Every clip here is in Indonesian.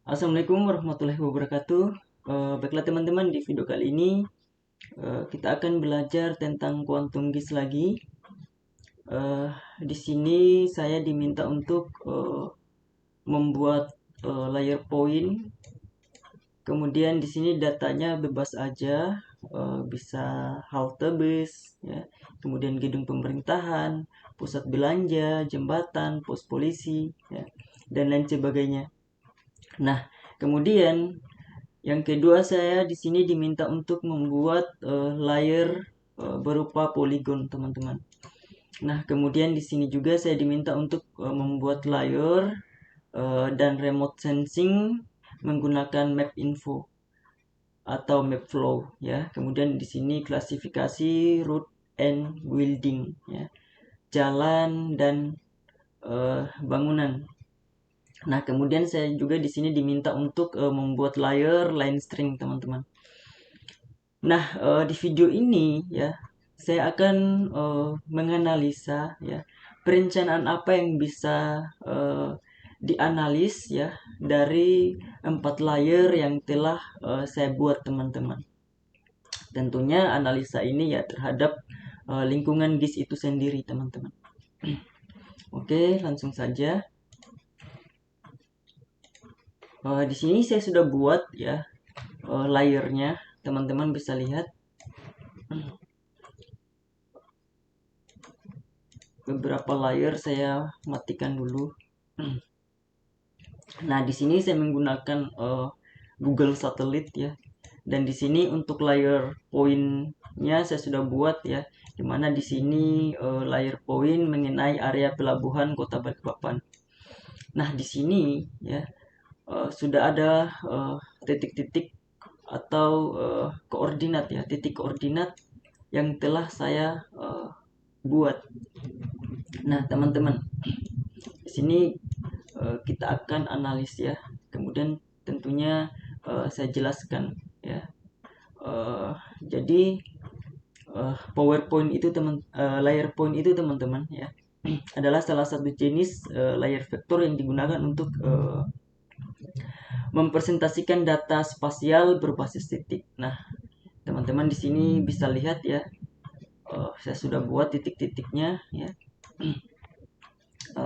Assalamualaikum warahmatullahi wabarakatuh. Baiklah teman-teman, di video kali ini kita akan belajar tentang quantum GIS lagi. Eh, di sini saya diminta untuk membuat layer point. Kemudian di sini datanya bebas aja, bisa halte bus, ya. Kemudian gedung pemerintahan, pusat belanja, jembatan, pos polisi, ya, dan lain sebagainya. Nah, kemudian yang kedua, saya di sini diminta untuk membuat layer berupa poligon, teman-teman. Nah, kemudian di sini juga saya diminta untuk membuat layer dan remote sensing menggunakan map info atau map flow, ya. Kemudian di sini klasifikasi route and building, ya. Jalan dan bangunan. Nah, kemudian saya juga di sini diminta untuk membuat layer line string, teman-teman. Nah, di video ini ya, saya akan menganalisa ya perencanaan apa yang bisa dianalis ya dari 4 layer yang telah saya buat, teman-teman. Tentunya analisa ini ya terhadap lingkungan GIS itu sendiri, teman-teman. Oke, langsung saja. Di sini saya sudah buat ya layernya, teman-teman bisa lihat. Beberapa layer saya matikan dulu. Nah, di sini saya menggunakan Google Satellite ya. Dan di sini untuk layer point-nya saya sudah buat ya. Dimana di sini layer point mengenai area pelabuhan Kota Balikpapan. Nah, di sini ya sudah ada titik-titik atau koordinat ya, titik koordinat yang telah saya buat. Nah, teman-teman, di sini kita akan analis ya. Kemudian tentunya saya jelaskan ya. Jadi PowerPoint itu layer point itu, teman-teman ya, adalah salah satu jenis layer vektor yang digunakan untuk mempresentasikan data spasial berbasis titik. Nah, teman-teman di sini bisa lihat ya, saya sudah buat titik-titiknya ya.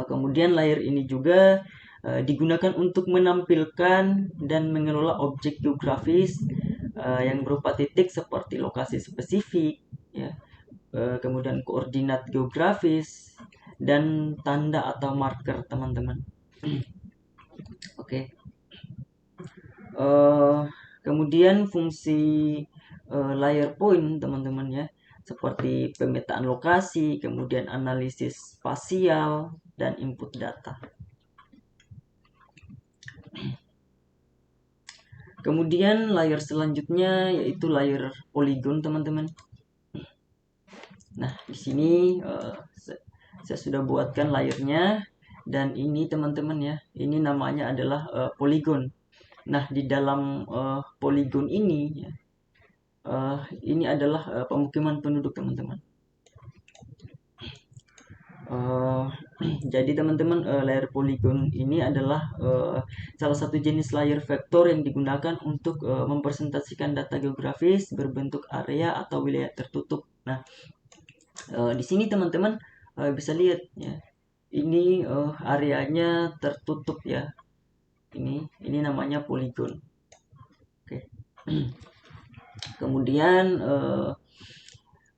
Kemudian layer ini juga digunakan untuk menampilkan dan mengelola objek geografis yang berupa titik seperti lokasi spesifik ya, kemudian koordinat geografis dan tanda atau marker, teman-teman. Oke. Kemudian fungsi layer point, teman-teman ya, seperti pemetaan lokasi, kemudian analisis spasial dan input data. Kemudian layer selanjutnya yaitu layer poligon, teman-teman. Nah, di sini saya sudah buatkan layernya, dan ini, teman-teman ya, ini namanya adalah poligon. Nah, di dalam poligon ini ya, ini adalah pemukiman penduduk, teman-teman. Jadi teman-teman, layer poligon ini adalah salah satu jenis layer vektor yang digunakan untuk mempresentasikan data geografis berbentuk area atau wilayah tertutup. Nah, di sini teman-teman bisa lihat ya, ini areanya tertutup ya. Ini namanya poligon. Oke. Kemudian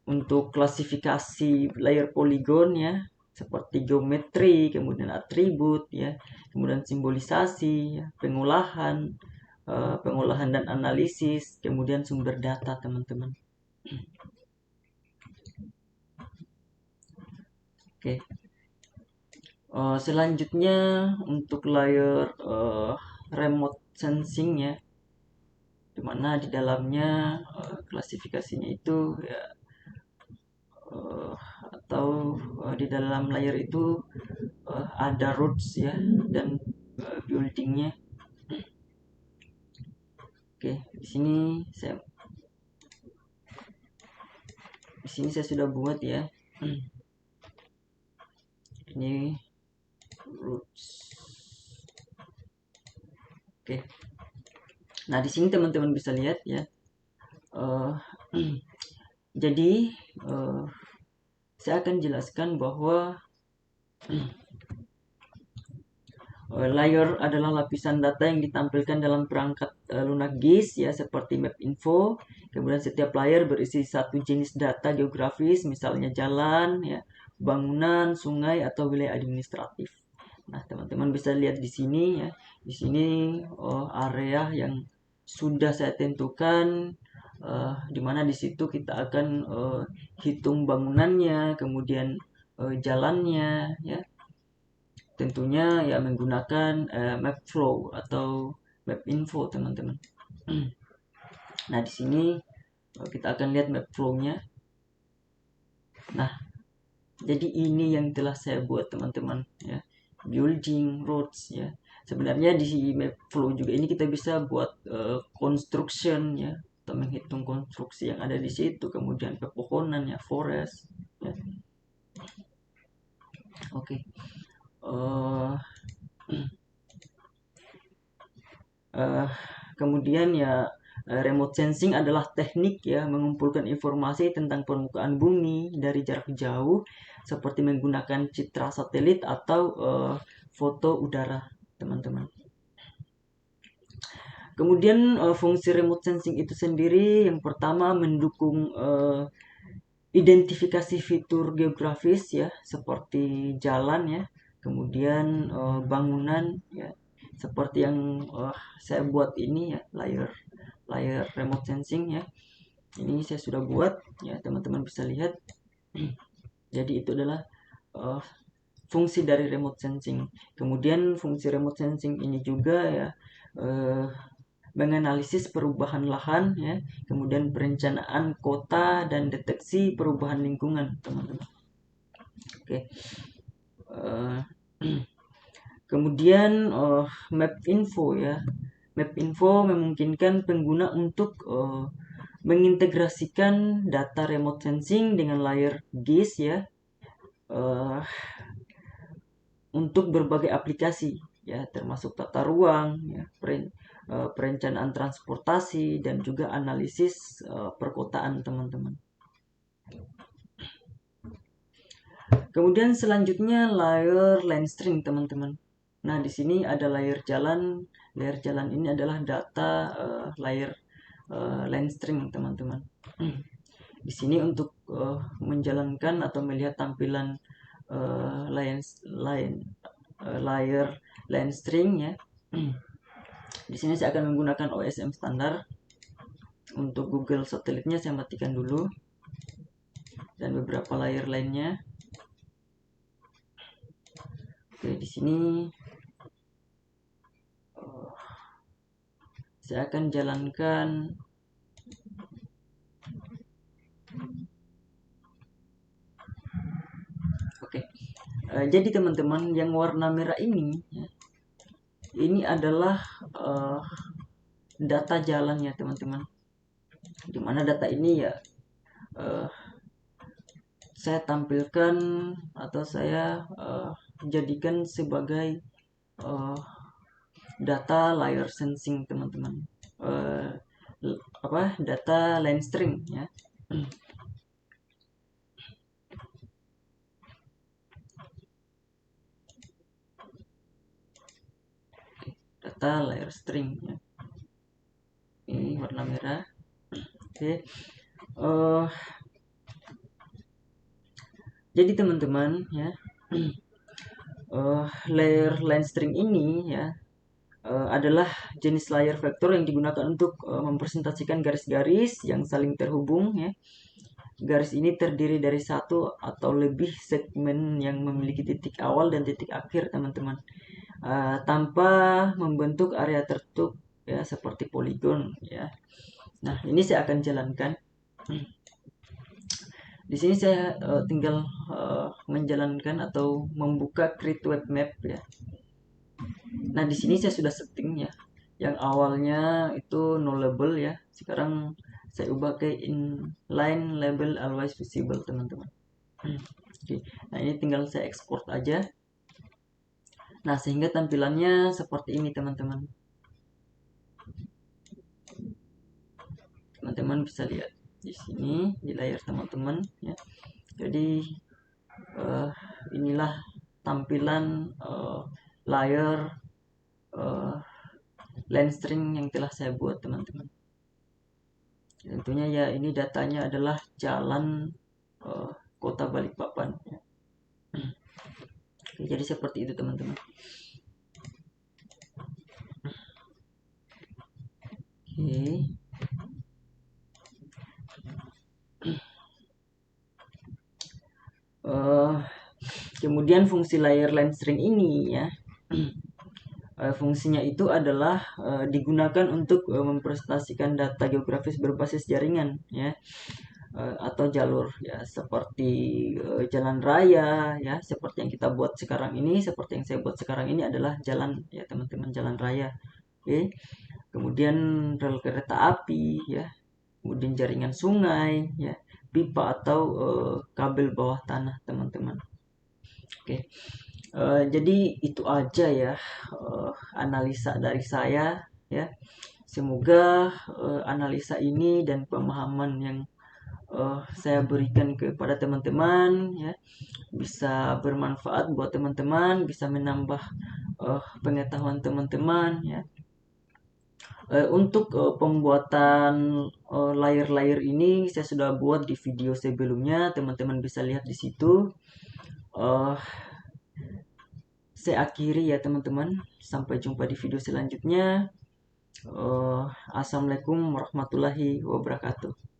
untuk klasifikasi layer poligon ya, seperti geometri, kemudian atribut ya, kemudian simbolisasi ya, pengolahan dan analisis, kemudian sumber data, teman-teman. Oke. Selanjutnya untuk layer remote sensing ya, dimana di dalamnya klasifikasinya itu ya, atau di dalam layer itu ada routes ya dan buildingnya. Oke, di sini saya sudah buat ya. Ini routes. Oke. Nah, di sini teman-teman bisa lihat ya. Jadi saya akan jelaskan bahwa layer adalah lapisan data yang ditampilkan dalam perangkat lunak GIS ya, seperti map info. Kemudian setiap layer berisi satu jenis data geografis, misalnya jalan ya, bangunan, sungai, atau wilayah administratif. Nah, teman-teman bisa lihat di sini ya. Di sini area yang sudah saya tentukan, di mana di situ kita akan hitung bangunannya, kemudian jalannya ya. Tentunya ya menggunakan map flow atau map info, teman-teman. Nah, di sini kita akan lihat map flow-nya. Nah, jadi ini yang telah saya buat, teman-teman ya. Building roads ya. Sebenarnya di map flow juga ini kita bisa buat construction ya, atau menghitung konstruksi yang ada di situ, kemudian pepohonan ya, forest ya. Oke. Kemudian ya, remote sensing adalah teknik ya mengumpulkan informasi tentang permukaan bumi dari jarak jauh, seperti menggunakan citra satelit atau foto udara, teman-teman. Kemudian fungsi remote sensing itu sendiri yang pertama mendukung identifikasi fitur geografis ya, seperti jalan ya, kemudian bangunan ya, seperti yang saya buat ini ya, layar remote sensing ya. Ini saya sudah buat ya, teman-teman bisa lihat. Jadi itu adalah fungsi dari remote sensing. Kemudian fungsi remote sensing ini juga ya menganalisis perubahan lahan ya, kemudian perencanaan kota dan deteksi perubahan lingkungan, teman-teman. Oke. Kemudian map info ya. Map info memungkinkan pengguna untuk mengintegrasikan data remote sensing dengan layer GIS ya, untuk berbagai aplikasi ya, termasuk tata ruang ya, perencanaan transportasi, dan juga analisis perkotaan, teman-teman. Kemudian selanjutnya layer line string, teman-teman. Nah, di sini ada layer jalan. Layer jalan ini adalah data layer line string, teman-teman. Di sini untuk menjalankan atau melihat tampilan layer line string ya. Di sini saya akan menggunakan OSM standar. Untuk Google satelitnya saya matikan dulu, dan beberapa layer lainnya. Oke, di sini saya akan jalankan oke. Jadi teman-teman, yang warna merah ini ya, ini adalah data jalannya, teman-teman. Dimana data ini ya saya tampilkan atau saya jadikan sebagai data layer sensing, teman-teman. Data line string ya. Data layer string ya. Ini warna merah. Oke. Jadi teman-teman ya, layer line string ini ya adalah jenis layer vektor yang digunakan untuk mempresentasikan garis-garis yang saling terhubung ya. Garis ini terdiri dari satu atau lebih segmen yang memiliki titik awal dan titik akhir, teman-teman, tanpa membentuk area tertutup ya, seperti poligon ya. Nah, ini saya akan jalankan. Di sini saya tinggal menjalankan atau membuka create web map ya. Nah, di sini saya sudah setting ya. Yang awalnya itu no label ya. Sekarang saya ubah ke inline label always visible, teman-teman. Oke. Nah, ini tinggal saya export aja. Nah, sehingga tampilannya seperti ini, teman-teman. teman-teman bisa lihat di sini di layar teman-teman ya. Jadi inilah tampilan layar line string yang telah saya buat teman-teman. Tentunya ya ini datanya adalah jalan kota Balikpapan ya. Jadi seperti itu teman-teman. Oke. Kemudian fungsi layer line string ini ya, fungsinya itu adalah digunakan untuk mempresentasikan data geografis berbasis jaringan ya, atau jalur ya, seperti jalan raya ya, seperti yang kita buat sekarang ini, seperti yang saya buat sekarang ini adalah jalan ya teman-teman, jalan raya. Oke. Kemudian rel kereta api ya, kemudian jaringan sungai ya, pipa atau kabel bawah tanah teman-teman. Oke. Jadi itu aja ya analisa dari saya ya. Semoga analisa ini dan pemahaman yang saya berikan kepada teman-teman ya bisa bermanfaat buat teman-teman, bisa menambah pengetahuan teman-teman ya. Untuk pembuatan layer-layer ini saya sudah buat di video sebelumnya, teman-teman bisa lihat di situ. Saya akhiri ya teman-teman, sampai jumpa di video selanjutnya. Assalamualaikum warahmatullahi wabarakatuh.